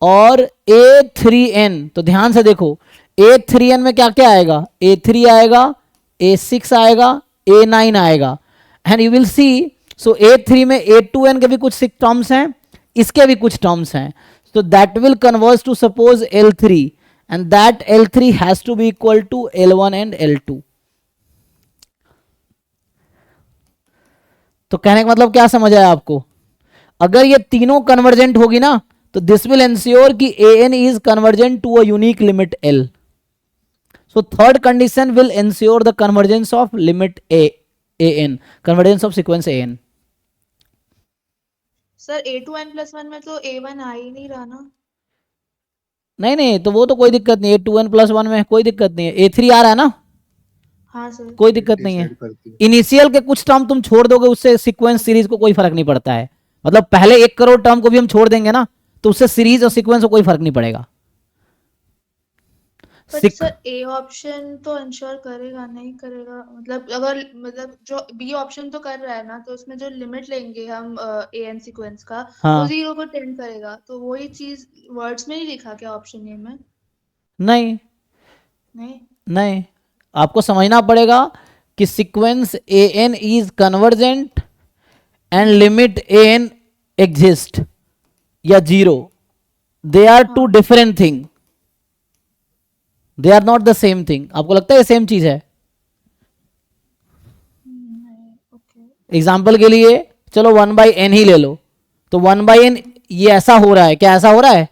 और a3n, तो ध्यान से देखो a3n में क्या क्या आएगा, a3 आएगा, a6 आएगा, a9 आएगा, and you will see. So a3 में a2n के भी कुछ टर्म्स हैं, इसके भी कुछ टर्म्स हैं, so that will converge to suppose L3 and that L3 has to be equal to L1 and L2। तो कहने का मतलब क्या समझ आया आपको, अगर ये तीनों कन्वर्जेंट होगी ना तो दिस विल एंश्योर कि an is convergent to a unique limit L। so third condition will ensure the convergence of limit an, convergence of sequence an। Sir a2n plus 1 में तो a1 आ ही नहीं रहा ना। नहीं नहीं, तो वो तो कोई दिक्कत नहीं है, 2n प्लस 1 में कोई दिक्कत नहीं है, a3 आ रहा है ना, हाँ सर। कोई दिक्कत नहीं है। डिसाइड करती है। इनिशियल के कुछ टर्म तुम छोड़ दोगे, उससे सीक्वेंस सीरीज को कोई फर्क नहीं पड़ता है, मतलब पहले 1 करोड़ टर्म को भी हम छोड़ देंगे ना तो उससे सीरीज और सीक्वेंस को कोई फर्क नहीं पड़ेगा। But sick sir A option तो इंश्योर करेगा नहीं करेगा, मतलब अगर मतलब जो बी ऑप्शन तो कर रहा है ना, तो उसमें जो लिमिट लेंगे हम ए एन सीक्वेंस का, वो हाँ 0 को टेंड करेगा, तो वही चीज वर्ड्स में नहीं लिखा क्या ऑप्शन ए में? नहीं नहीं। नहीं, आपको समझना पड़ेगा कि sequence A N is convergent and limit A N exist या जीरो, दे आर टू हाँ different thing, they are not the same thing. आपको लगता है सेम चीज है? नहीं ओके। एग्जाम्पल के लिए चलो 1/n ही ले लो, तो 1/n ये ऐसा हो रहा है क्या? ऐसा हो रहा है?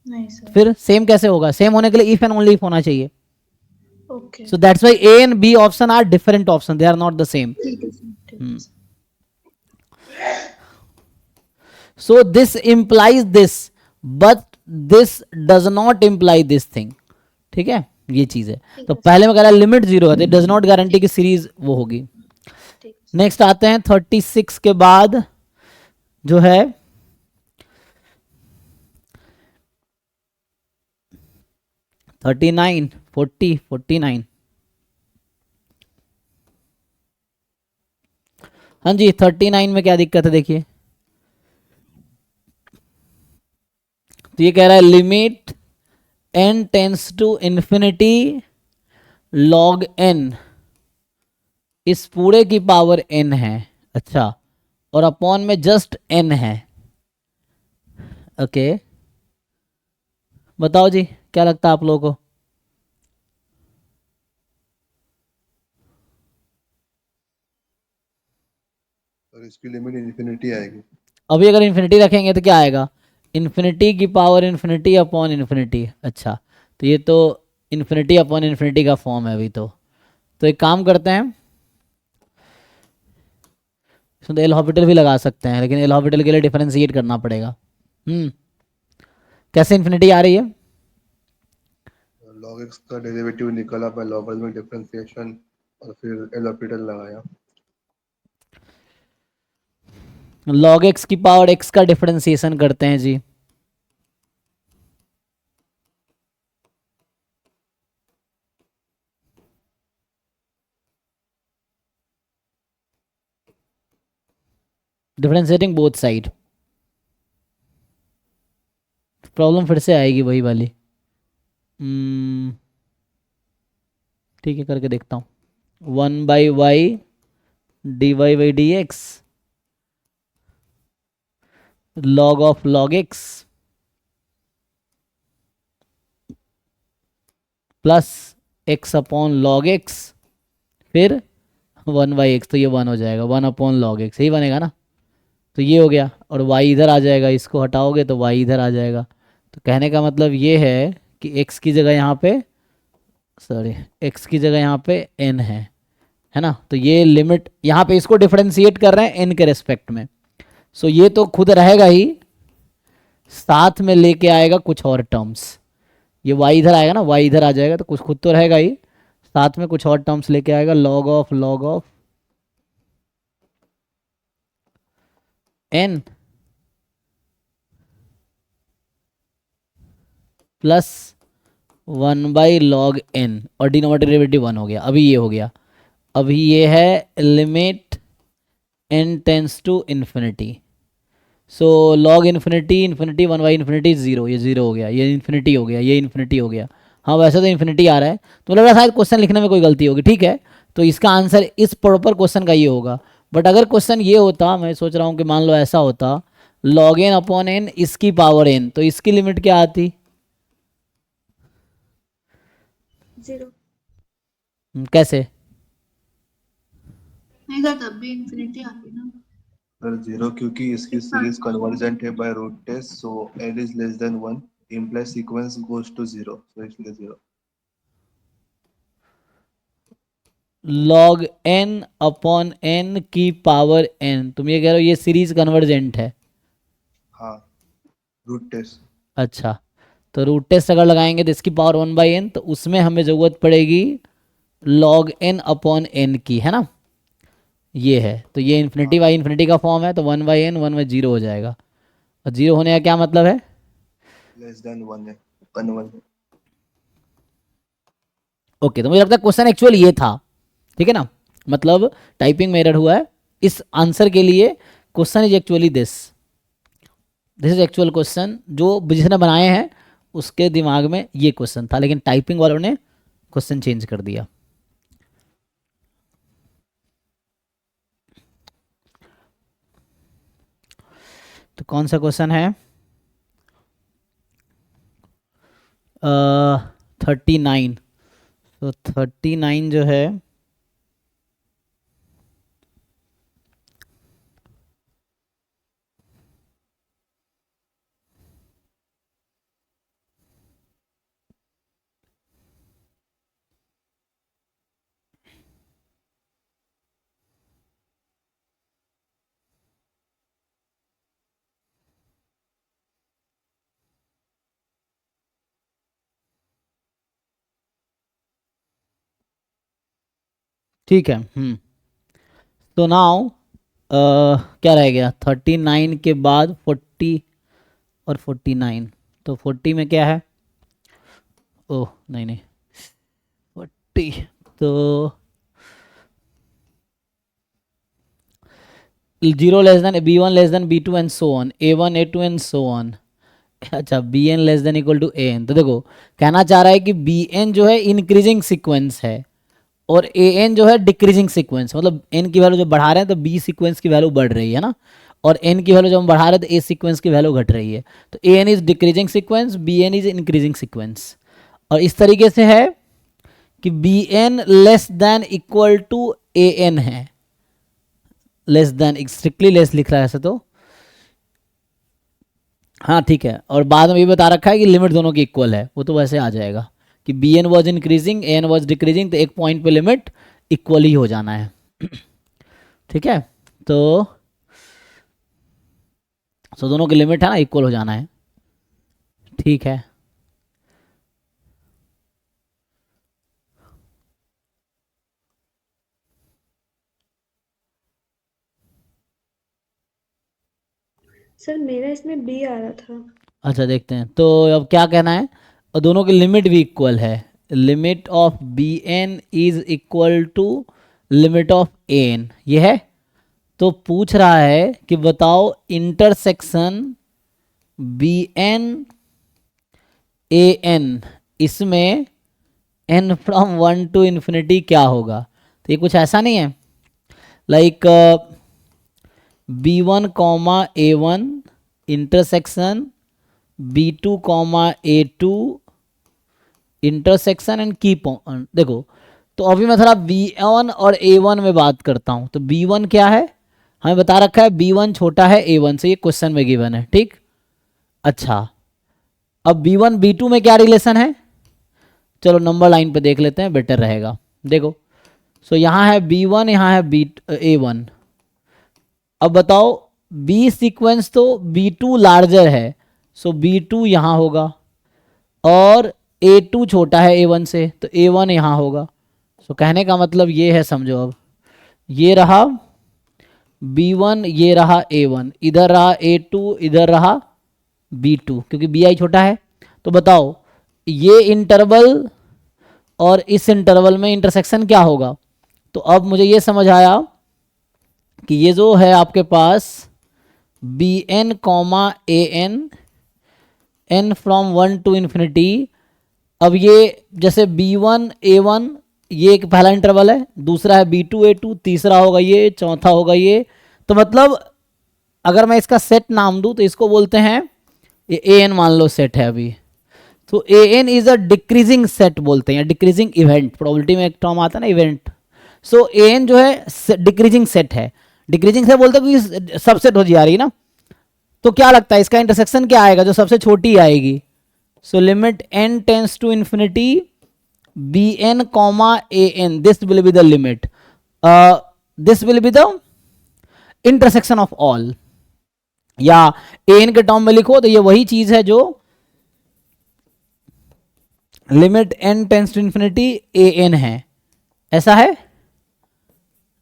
नहीं सर। फिर सेम कैसे होगा? सेम होने के लिए इफ एंड ओनली इफ होना चाहिए। Okay So that's why A and B option are different options. They are not the same. ठीक है सर, ठीक है sir. So this implies this, but this does not imply this thing. ठीक है, ये चीज है। तो पहले में कह रहा है लिमिट 0 है, तो डज नॉट गारंटी की सीरीज वो होगी। ठीक है। नेक्स्ट आते हैं 36 के बाद जो है 39, 40, 49। हाँ जी 39 में क्या दिक्कत है देखिए, तो ये कह रहा है limit n tends to infinity log n, इस पूरे की पावर n है। अच्छा, और अपॉन में जस्ट n है। ओके बताओ जी क्या लगता है आप लोगों को? और इसकी लिमिट इन्फिनिटी आएगी। अभी अगर इन्फिनिटी रखेंगे तो क्या आएगा? इन्फिनिटी की पावर इन्फिनिटी अपॉन इन्फिनिटी। अच्छा, तो ये तो इन्फिनिटी अपॉन इन्फिनिटी का फॉर्म है अभी तो एक काम करते हैं, इसमें तो एल हॉस्पिटल भी लगा सकते हैं, लेकिन एल हॉस्पिटल के लिए डिफरेंशिएट करना पड़ेगा। कैसे इन्फिनिटी आ रही है? log x का डेरिवेटिव निकाला बाय लॉगरिथमिक डिफरेंशिएशन और फिर एल हॉस्पिटल लगाया। log x की पावर x का डिफरेंशिएशन करते हैं जी। Differentiating both side. प्रॉब्लम फिर से आएगी वही वाली। ठीक है करके देखता हूँ। 1/y dy/dx log of log x plus x upon log x फिर 1/x, तो ये 1 हो जाएगा, 1 अपॉन log x यही बनेगा ना। तो ये हो गया, और y इधर आ जाएगा, इसको हटाओगे तो y इधर आ जाएगा। तो कहने का मतलब ये है कि x की जगह यहाँ पे x की जगह यहाँ पे n है ना। तो ये लिमिट यहाँ पे इसको डिफरेंशिएट कर रहे हैं n के रेस्पेक्ट में। सो ये तो खुद रहेगा ही, साथ में लेके आएगा कुछ और टर्म्स। ये y इधर आएगा ना, y इधर आ जाएगा, तो कुछ खुद तो रहेगा ही, साथ में कुछ और टर्म्स लेके आएगा। log of n plus 1/log n, और डिनोमिनेटर डेरिवेटिव 1 हो गया। अभी ये हो गया, अभी ये है limit n tends to infinity. So log infinity 1/infinity 0, ये 0 हो गया, ये इन्फिनिटी हो गया, ये इन्फिनिटी हो गया। हाँ वैसे तो इन्फिनिटी आ रहा है, तो लग रहा है शायद क्वेश्चन लिखने में कोई गलती होगी। ठीक है, तो इसका आंसर इस प्रॉपर क्वेश्चन का ये होगा। बट अगर क्वेश्चन ये होता, मैं सोच रहा हूँ कि मान लो ऐसा होता log n अपॉन n इसकी पावर n, तो इसकी लिमिट क्या आती? 0। कैसे? नहीं सर, तब भी इन्फिनिटी आती ना। सर 0 क्योंकि इसकी सीरीज कन्वर्जेंट है by root test, so l is less than 1 implies sequence goes to 0, so इसलिए 0। log n अपॉन n की पावर n, तुम ये कह रहे हो ये सीरीज कन्वर्जेंट है? हाँ रूट टेस्ट। अच्छा, तो रूट टेस्ट अगर लगाएंगे तो इसकी पावर 1/n, तो उसमें हमें ज़रूरत पड़ेगी log n अपॉन n की, है ना। ये है, तो ये इन्फिनिटी बाई इन्फिनिटी का फॉर्म है, तो 1/n 1/0 हो जाएगा। और 0 होने का क्या मतलब है? लेस देन 1 है, कन्वर्जेंट। ओके, तो मुझे लगता है क्वेश्चन एक्चुअल ये था, ठीक है ना, मतलब टाइपिंग में एरर हुआ है। इस आंसर के लिए question is actually this is actual question, जो जिसने बनाए हैं उसके दिमाग में ये क्वेश्चन था, लेकिन टाइपिंग वालों ने क्वेश्चन चेंज कर दिया। तो कौन सा क्वेश्चन है? 39। तो 39 जो है, ठीक है। तो नाउ क्या रह गया? 39 के बाद 40 और 49। तो 40 में क्या है? ओह नहीं नहीं, 40 तो 0 less than b1 less than b2 and so on, a1 a2 and so on. अच्छा, bn less than equal to an। तो देखो कहना चाह रहा है कि bn जो है इंक्रीजिंग सीक्वेंस है और an जो है डिक्रीजिंग सीक्वेंस, मतलब n की वैल्यू जब बढ़ा रहे हैं तो b सीक्वेंस की वैल्यू बढ़ रही है ना, और n की वैल्यू जब हम बढ़ा रहे हैं तो a सीक्वेंस की वैल्यू घट रही है। तो an is decreasing sequence, bn is increasing sequence. और इस तरीके से है कि bn less than equal to an है, लेस देन, स्ट्रिक्टली लेस लिख रहा है ऐसे तो, हाँ ठीक है। और बाद में ये बता रखा है कि लिमिट दोनों की इक्वल है, वो तो वैसे आ जाएगा कि bn was increasing an was decreasing, तो एक पॉइंट पे लिमिट इक्वल ही हो जाना है। ठीक है, तो दोनों की लिमिट है ना, इक्वल हो जाना है। ठीक है, सर मेरा इसमें बी आ रहा था। अच्छा देखते हैं। तो अब क्या कहना है? और दोनों की लिमिट भी इक्वल है, limit of bn is equal to limit of an, ये है। तो पूछ रहा है कि बताओ इंटरसेक्शन bn an, इसमें n फ्रॉम 1 टू इन्फिनिटी क्या होगा? तो ये कुछ ऐसा नहीं है like b1 comma a1 intersection b2 comma a2 intersection end की पॉइंट। देखो तो अभी मैं थोड़ा b1 और a1 में बात करता हूँ। तो b1 क्या है? हमें बता रखा है b1 छोटा है a1 से, ये क्वेश्चन में गिवन है, ठीक। अच्छा, अब b1 b2 में क्या रिलेशन है? चलो नंबर लाइन पे देख लेते हैं, बेटर रहेगा। देखो सो यहाँ है b1, यहाँ है a1। अब बताओ b सीक्वेंस तो b2 लार्जर है, सो b2 यहाँ होगा, और a2 छोटा है a1 से, तो a1 यहाँ होगा। सो कहने का मतलब ये है, समझो अब ये रहा b1, ये रहा a1, इधर रहा a2, इधर रहा b2, क्योंकि bi छोटा है। तो बताओ ये इंटरवल और इस इंटरवल में इंटरसेक्शन क्या होगा? तो अब मुझे ये समझ आया कि ये जो है आपके पास bn comma an, n from 1 to infinity. अब ये जैसे b1 a1, ये एक पहला इंटरवल है, दूसरा है b2 a2, तीसरा होगा ये, चौथा होगा ये। तो मतलब अगर मैं इसका सेट नाम दूं तो इसको बोलते हैं, ये an मान लो सेट है अभी, तो an is a decreasing set बोलते हैं, डिक्रीजिंग इवेंट। प्रोबेबिलिटी में एक टर्म आता है ना, इवेंट। सो an जो है डिक्रीजिंग सेट है, डिक्रीजिंग सेट बोलते हैं क्योंकि सबसेट हो जा रही है ना। तो क्या लगता है इसका इंटरसेक्शन क्या आएगा? जो सबसे छोटी आएगी। So limit n tends to infinity bn comma an, this will be the limit, this will be the intersection of all. या an के टर्म में लिखो तो ये वही चीज है जो limit n tends to infinity an है, ऐसा है।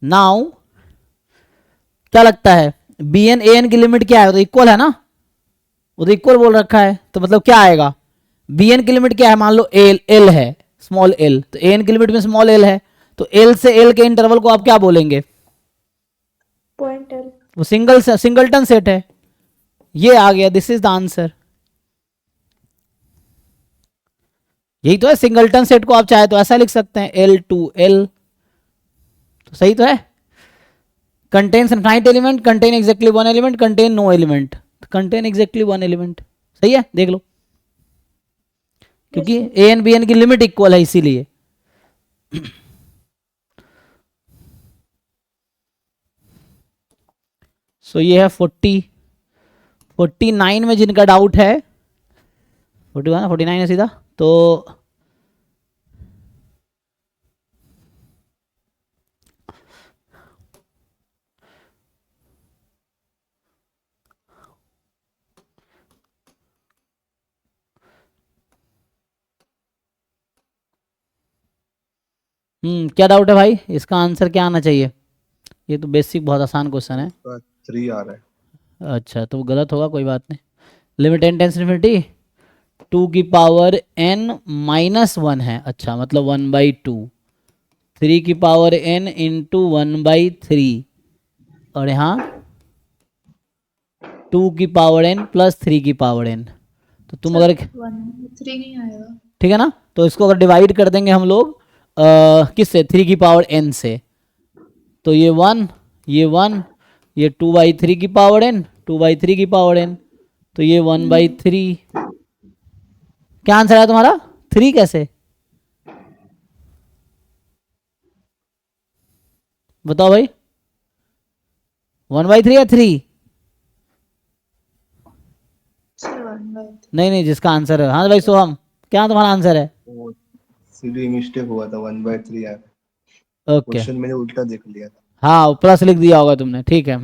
नाउ क्या लगता है bn an की लिमिट क्या है? तो इक्वल है ना, वो तो इक्वल बोल रखा है, तो मतलब क्या आएगा? bn की लिमिट क्या है? मान लो l है, स्मॉल एल, तो एन की लिमिट में स्मॉल एल है, तो एल से एल के इंटरवल को आप क्या बोलेंगे? पॉइंटर। वो सिंगलटन सेट है, ये आ गया, दिस इज द आंसर। यही तो है, सिंगलटन सेट को आप चाहे तो ऐसा लिख सकते हैं एल टू एल, तो सही तो है। Contains infinite element, contain exactly one element, contain no element, contain exactly one element, सही है, देख लो, क्योंकि ए एन बी एन की लिमिट इक्वल है इसीलिए। सो ये है 49 में जिनका डाउट है, 41 49 है सीधा, तो क्या डाउट है भाई, इसका आंसर क्या आना चाहिए? ये तो बेसिक बहुत आसान क्वेश्चन है। 3 आ रहा है। अच्छा, तो गलत होगा, कोई बात नहीं। लिमिट एन टेंस इन्फिनिटी 2 की पावर n माइनस 1 है, अच्छा मतलब 1/2, 3 की पावर n इंटू 1/3, और यहाँ 2 की पावर n प्लस 3 की पावर n, तो तुम अगर 3 नहीं आएगा। ठीक है ना, तो इसको अगर डिवाइड कर देंगे हम लोग किससे, 3 की पावर n से, तो ये 1, ये 1, ये 2/3 की पावर n, 2/3 की पावर n, तो ये 1/3। क्या आंसर है तुम्हारा? 3 कैसे, बताओ भाई, 1/3 या 3? नहीं नहीं, जिसका आंसर है, हाँ भाई सोहम, क्या तुम्हारा आंसर है? वो सीधी मिस्टेक हुआ था, 1/3 आ रहा है। ओके, क्वेश्चन मैंने उल्टा देख लिया था। हाँ प्लस लिख दिया होगा तुमने, ठीक है।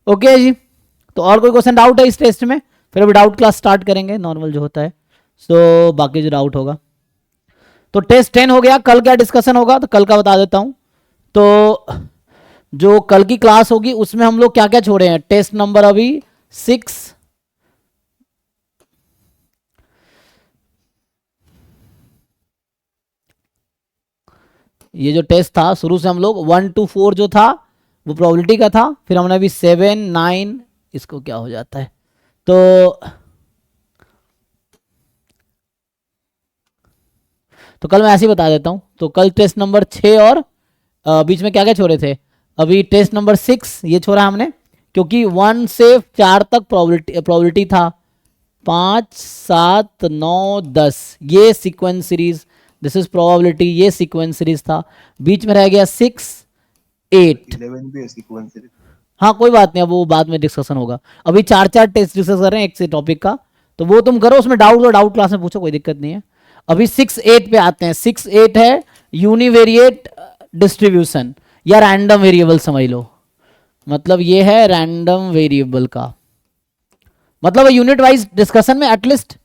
ओके जी, तो और कोई क्वेश्चन डाउट है इस टेस्ट में? फिर अभी डाउट क्लास स्टार्ट करेंगे नॉर्मल जो होता है, सो बाकी जो डाउट होगा। तो टेस्ट 10 हो गया, कल क्या डिस्कशन होगा तो कल का बता देता हूं। तो जो कल की क्लास होगी उसमें हम लोग क्या क्या छोड़े हैं, टेस्ट नंबर अभी 6, ये जो टेस्ट था शुरू से हम लोग 1 to 4 जो था वो प्रोबेबिलिटी का था, फिर हमने अभी 7 9, इसको क्या हो जाता है, तो कल मैं ऐसे ही बता देता हूं। तो कल टेस्ट नंबर 6 और बीच में क्या क्या छोड़े थे, अभी टेस्ट नंबर 6 ये छोड़ा हमने, क्योंकि 1 से 4 तक प्रोबेबिलिटी था, 5 7 9 10 ये sequence series, this is probability, ये सीक्वेंस सीरीज था, बीच में रह गया 6 8। 11 भी है सीक्वेंस सीरीज। हाँ कोई बात नहीं, अब वो बाद में डिस्कशन होगा, अभी 4 टेस्ट डिस्कस कर रहे हैं एक से टॉपिक का, तो वो तुम करो, उसमें डाउट हो डाउट क्लास में पूछो, कोई दिक्कत नहीं है। अभी 6 8 पे आते हैं। 6 8 है यूनिवेरिएट डिस्ट्रीब्यूशन या रैंडम वेरिएबल समझ लो, मतलब ये है रैंडम वेरिएबल का मतलब यूनिट वाइज डिस्कशन में एटलीस्ट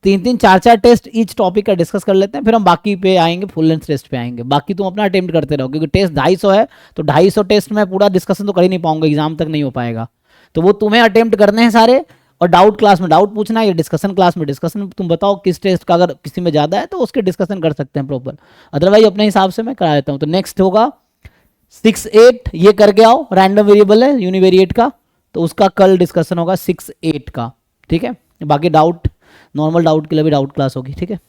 3 4 टेस्ट ईच टॉपिक का डिस्कस कर लेते हैं, फिर हम बाकी पे आएंगे, फुल लेंथ टेस्ट पे आएंगे। बाकी तुम अपना अटेम्प्ट करते रहो, क्योंकि टेस्ट 250 है, तो 250 टेस्ट में पूरा डिस्कशन तो कर ही नहीं पाऊंगा, एग्जाम तक नहीं हो पाएगा, तो वो तुम्हें अटेम्प्ट करने हैं सारे, और डाउट क्लास में डाउट पूछना है, या डिस्कशन क्लास में डिस्कशन, तुम बताओ किस टेस्ट का अगर किसी में ज़्यादा है तो उसके डिस्कशन कर सकते हैं प्रॉपर, अदरवाइज अपने हिसाब से मैं करा देता हूँ। तो नेक्स्ट होगा 6 8, ये करके आओ, रैंडम वेरिएबल है यूनिवेरिएट का, तो उसका कल डिस्कशन होगा 6 8 का, ठीक है। बाकी डाउट नॉर्मल डाउट के लिए भी डाउट क्लास होगी, ठीक है।